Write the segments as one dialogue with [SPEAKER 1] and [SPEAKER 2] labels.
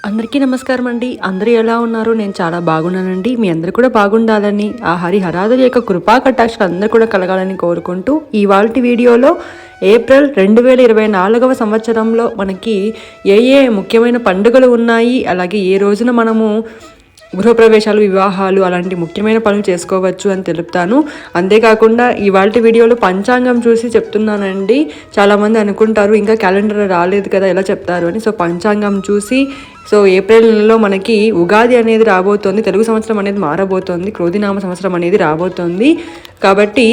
[SPEAKER 1] అందరికీ నమస్కారం అండి. అందరూ ఎలా ఉన్నారు? నేను చాలా బాగున్నానండి. మీ అందరూ కూడా బాగుండాలని, ఆ హరిహరాదుల యొక్క కృపా కటాక్షాలు అందరూ కూడా కలగాలని కోరుకుంటూ ఇవాల్టి వీడియోలో ఏప్రిల్ 2024వ సంవత్సరంలో మనకి ఏ ముఖ్యమైన పండుగలు ఉన్నాయి, అలాగే ఏ రోజున మనము గృహప్రవేశాలు, వివాహాలు అలాంటి ముఖ్యమైన పనులు చేసుకోవచ్చు అని తెలుపుతాను. అంతేకాకుండా ఇవాళ వీడియోలో పంచాంగం చూసి చెప్తున్నానండి. చాలామంది అనుకుంటారు ఇంకా క్యాలెండర్ రాలేదు కదా ఎలా చెప్తారు అని. సో పంచాంగం చూసి ఏప్రిల్ నెలలో మనకి ఉగాది అనేది రాబోతోంది, తెలుగు సంవత్సరం అనేది మారబోతోంది, క్రోధినామ సంవత్సరం అనేది రాబోతోంది. కాబట్టి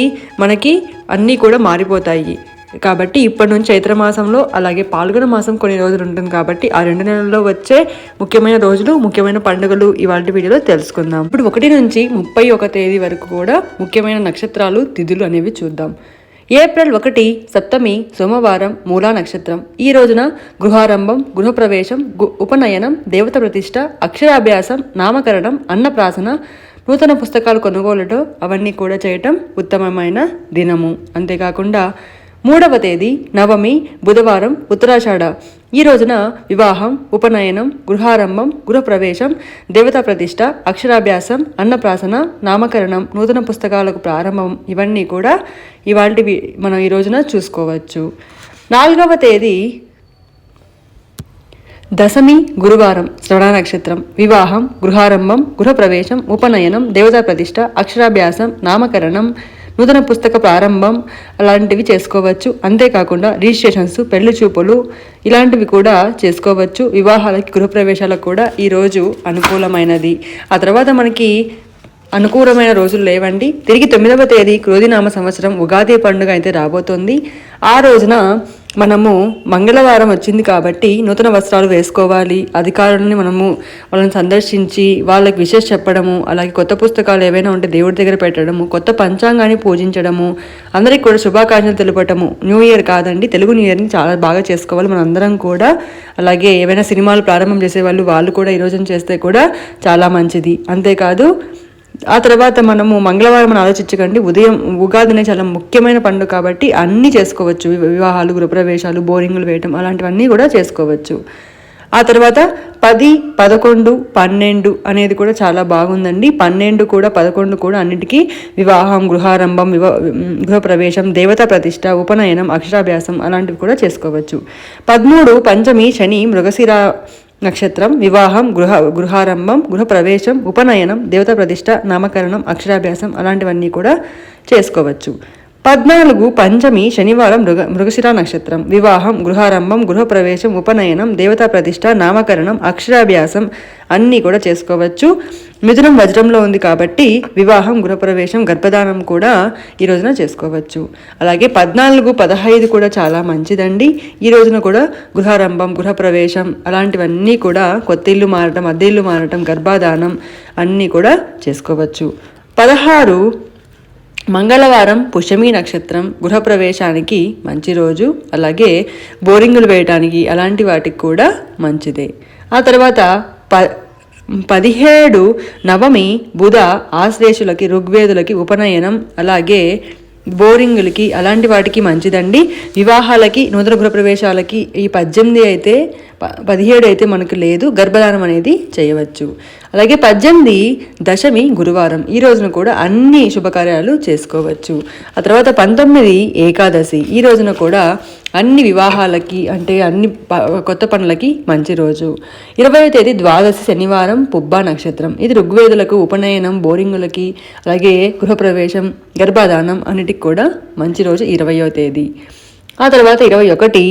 [SPEAKER 1] మనకి అన్నీ కూడా మారిపోతాయి. కాబట్టి ఇప్పటి నుంచి చైత్రమాసంలో అలాగే పాల్గొన మాసం కొన్ని రోజులు ఉంటుంది. కాబట్టి ఆ 2 నెలల్లో వచ్చే ముఖ్యమైన రోజులు, ముఖ్యమైన పండుగలు ఇవాళ వీడియోలో తెలుసుకుందాం. ఇప్పుడు 1 నుంచి 31 తేదీ వరకు కూడా ముఖ్యమైన నక్షత్రాలు, తిథులు అనేవి చూద్దాం. ఏప్రిల్ 1 సప్తమి సోమవారం, మూలా నక్షత్రం. ఈ రోజున గృహారంభం, గృహప్రవేశం, ఉపనయనం, దేవత ప్రతిష్ట, అక్షరాభ్యాసం, నామకరణం, అన్నప్రాసన, నూతన పుస్తకాలు కొనుగోలుతో అవన్నీ కూడా చేయటం ఉత్తమమైన దినము. అంతేకాకుండా 3వ తేదీ నవమి బుధవారం, ఉత్తరాషాఢ. ఈ రోజున వివాహం, ఉపనయనం, గృహారంభం, గృహప్రవేశం, దేవతా ప్రతిష్ట, అక్షరాభ్యాసం, అన్నప్రాసన, నామకరణం, నూతన పుస్తకాలకు ప్రారంభం ఇవన్నీ కూడా ఇవాళ మనం ఈ రోజున చూసుకోవచ్చు. 4వ తేదీ దశమి గురువారం, శ్రవణ నక్షత్రం. వివాహం, గృహారంభం, గృహప్రవేశం, ఉపనయనం, దేవతా ప్రతిష్ట, అక్షరాభ్యాసం, నామకరణం, నూతన పుస్తక ప్రారంభం అలాంటివి చేసుకోవచ్చు. అంతేకాకుండా రిజిస్ట్రేషన్స్, పెళ్లి చూపులు ఇలాంటివి కూడా చేసుకోవచ్చు. వివాహాలకి, గృహప్రవేశాలకు కూడా ఈరోజు అనుకూలమైనది. ఆ తర్వాత మనకి అనుకూలమైన రోజులు లేవండి. తిరిగి 9వ తేదీ క్రోధినామ సంవత్సరం ఉగాది పండుగ అయితే రాబోతోంది. ఆ రోజున మనము మంగళవారం వచ్చింది కాబట్టి నూతన వస్త్రాలు వేసుకోవాలి. అధికారులని మనము వాళ్ళని సందర్శించి వాళ్ళకి విశేష చెప్పడము, అలాగే కొత్త పుస్తకాలు ఏవైనా ఉంటే దేవుడి దగ్గర పెట్టడము, కొత్త పంచాంగాన్ని పూజించడము, అందరికీ కూడా శుభాకాంక్షలు తెలుపటము. న్యూ ఇయర్ కాదండి, తెలుగు న్యూ ఇయర్ని చాలా బాగా చేసుకోవాలి మనందరం కూడా. అలాగే ఏవైనా సినిమాలు ప్రారంభం చేసేవాళ్ళు వాళ్ళు కూడా ఈ రోజున చేస్తే కూడా చాలా మంచిది. అంతేకాదు ఆ తర్వాత మనము మంగళవారం ఆలోచించకండి, ఉదయం ఉగాది అనేది చాలా ముఖ్యమైన పండుగ కాబట్టి అన్నీ చేసుకోవచ్చు. వివాహాలు, గృహప్రవేశాలు, బోరింగులు వేయటం అలాంటివన్నీ కూడా చేసుకోవచ్చు. ఆ తర్వాత 10, 11, 12 అనేది కూడా చాలా బాగుందండి. 12 కూడా 11 కూడా అన్నిటికీ వివాహం, గృహారంభం, గృహప్రవేశం, దేవతా ప్రతిష్ట, ఉపనయనం, అక్షరాభ్యాసం అలాంటివి కూడా చేసుకోవచ్చు. 13 పంచమి శని మృగశిర నక్షత్రం. వివాహం, గృహారంభం, గృహప్రవేశం, ఉపనయనం, దేవతా ప్రతిష్ట, నామకరణం, అక్షరాభ్యాసం అలాంటివన్నీ కూడా చేసుకోవచ్చు. 14 పంచమి శనివారం మృగశిర నక్షత్రం. వివాహం, గృహారంభం, గృహప్రవేశం, ఉపనయనం, దేవతా ప్రతిష్ట, నామకరణం, అక్షరాభ్యాసం అన్నీ కూడా చేసుకోవచ్చు. మిథునం వజ్రంలో ఉంది కాబట్టి వివాహం, గృహప్రవేశం, గర్భధానం కూడా ఈ రోజున చేసుకోవచ్చు. అలాగే 14, 15 కూడా చాలా మంచిదండి. ఈ రోజున కూడా గృహారంభం, గృహప్రవేశం అలాంటివన్నీ కూడా కొత్త ఇల్లు మారటం, అద్దె ఇల్లు మారటం, గర్భధానం అన్నీ కూడా చేసుకోవచ్చు. 16 మంగళవారం పుష్యమి నక్షత్రం. గృహప్రవేశానికి మంచి రోజు, అలాగే బోరింగులు వేయటానికి అలాంటి వాటికి కూడా మంచిదే. ఆ తర్వాత 17 నవమి బుధ. ఆశ్లేషులకి, ఋగ్వేదులకి ఉపనయనం, అలాగే బోరింగులకి అలాంటి వాటికి మంచిదండి. వివాహాలకి, నూతన గృహప్రవేశాలకి ఈ 18 అయితే 17 అయితే మనకు లేదు, గర్భధానం అనేది చేయవచ్చు. అలాగే 18 దశమి గురువారం. ఈ రోజున కూడా అన్ని శుభకార్యాలు చేసుకోవచ్చు. ఆ తర్వాత 19 ఏకాదశి. ఈ రోజున కూడా అన్ని వివాహాలకి అంటే అన్ని కొత్త పనులకి మంచి రోజు. 20వ తేదీ ద్వాదశి శనివారం పుబ్బ నక్షత్రం. ఇది ఋగ్వేదులకు, ఉపనయనం, బోరింగులకి అలాగే గృహప్రవేశం, గర్భధానం అన్నిటికి కూడా మంచి రోజు 20వ తేదీ. ఆ తర్వాత 21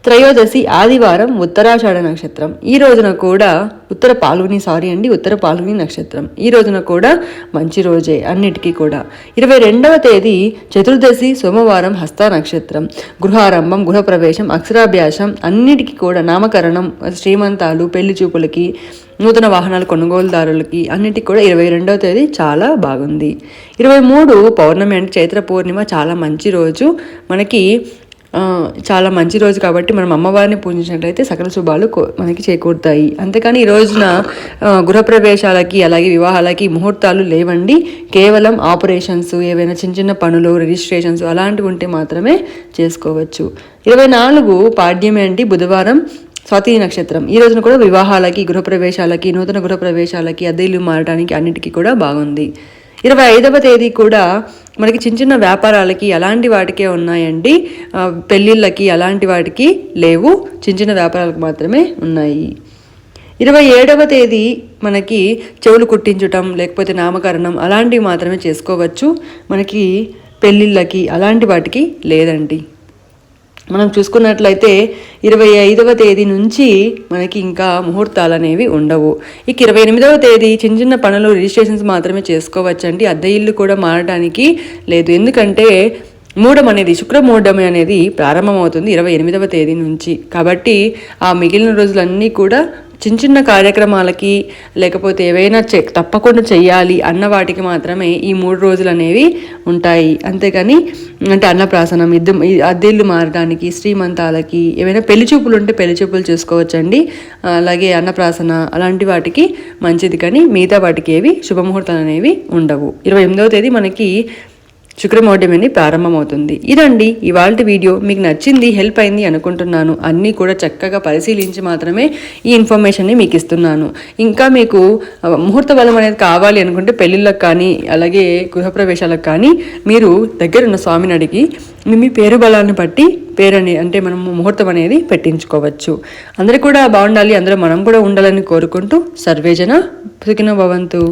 [SPEAKER 1] త్రయోదశి ఆదివారం ఉత్తరాషాఢ నక్షత్రం. ఈ రోజున కూడా ఉత్తర పాల్గొని నక్షత్రం. ఈ రోజున కూడా మంచి రోజే అన్నిటికీ కూడా. 22వ తేదీ చతుర్దశి సోమవారం హస్త నక్షత్రం. గృహారంభం, గృహప్రవేశం, అక్షరాభ్యాసం అన్నిటికీ కూడా, నామకరణం, శ్రీమంతాలు, పెళ్లి చూపులకి, నూతన వాహనాల కొనుగోలుదారులకి అన్నిటికీ కూడా 22వ తేదీ చాలా బాగుంది. 23 పౌర్ణమి అంటే చైత్ర పూర్ణిమ, చాలా మంచి రోజు. మనకి చాలా మంచి రోజు కాబట్టి మనం అమ్మవారిని పూజించినట్లయితే సకల శుభాలు మనకి చేకూరుతాయి. అంతేకాని ఈ రోజున గృహప్రవేశాలకి అలాగే వివాహాలకి ముహూర్తాలు లేవండి. కేవలం ఆపరేషన్స్, ఏవైనా చిన్న చిన్న పనులు, రిజిస్ట్రేషన్స్ అలాంటివి ఉంటే మాత్రమే చేసుకోవచ్చు. 24 పాడ్యమి అంటే బుధవారం స్వాతి నక్షత్రం. ఈ రోజున కూడా వివాహాలకి, గృహప్రవేశాలకి, నూతన గృహప్రవేశాలకి, అద్దె ఇల్లు మారడానికి అన్నిటికీ కూడా బాగుంది. 25వ తేదీ కూడా మనకి చిన్న చిన్న వ్యాపారాలకి అలాంటి వాటికే ఉన్నాయండి. పెళ్ళిళ్ళకి అలాంటి వాటికి లేవు, చిన్న చిన్న వ్యాపారాలకు మాత్రమే ఉన్నాయి. 27వ తేదీ మనకి చెవులు కుట్టించటం, లేకపోతే నామకరణం అలాంటివి మాత్రమే చేసుకోవచ్చు. మనకి పెళ్ళిళ్ళకి అలాంటి వాటికి లేదండి. మనం చూసుకున్నట్లయితే 25వ తేదీ నుంచి మనకి ఇంకా ముహూర్తాలు అనేవి ఉండవు. ఇక 28వ తేదీ చిన్న చిన్న పనులు, రిజిస్ట్రేషన్స్ మాత్రమే చేసుకోవచ్చండి. అద్దె ఇల్లు కూడా మారడానికి లేదు. ఎందుకంటే మూఢం అనేది, శుక్రమూఢం అనేది ప్రారంభమవుతుంది 28వ తేదీ నుంచి. కాబట్టి ఆ మిగిలిన రోజులన్నీ కూడా చిన్న చిన్న కార్యక్రమాలకి, లేకపోతే ఏవైనా తప్పకుండా చెయ్యాలి అన్న వాటికి మాత్రమే ఈ 3 రోజులు అనేవి ఉంటాయి. అంతేకాని అంటే అన్నప్రాసనం, అద్దెళ్ళు మారడానికి, శ్రీమంతాలకి, ఏవైనా పెళ్లి చూపులు ఉంటే పెళ్లి చూపులు చూసుకోవచ్చండి. అలాగే అన్నప్రాసన అలాంటి వాటికి మంచిది, కానీ మిగతా వాటికి ఏవి శుభముహూర్తాలు అనేవి ఉండవు. 28వ తేదీ మనకి శుక్రమౌఢ్యం అనేది ప్రారంభమవుతుంది. ఇదండి ఇవాళ వీడియో. మీకు నచ్చింది, హెల్ప్ అయింది అనుకుంటున్నాను. అన్నీ కూడా చక్కగా పరిశీలించి మాత్రమే ఈ ఇన్ఫర్మేషన్ని మీకు ఇస్తున్నాను. ఇంకా మీకు ముహూర్త బలం అనేది కావాలి అనుకుంటే పెళ్ళిళ్ళకి కానీ, అలాగే గృహప్రవేశాలకు కానీ మీరు దగ్గరున్న స్వామిని అడిగి మీ పేరు బలాన్ని బట్టి పేరని అంటే మనం ముహూర్తం అనేది పెట్టించుకోవచ్చు. అందరూ కూడా బాగుండాలి, అందరూ మనం కూడా ఉండాలని కోరుకుంటూ సర్వేజన సుఖినో భవంతు.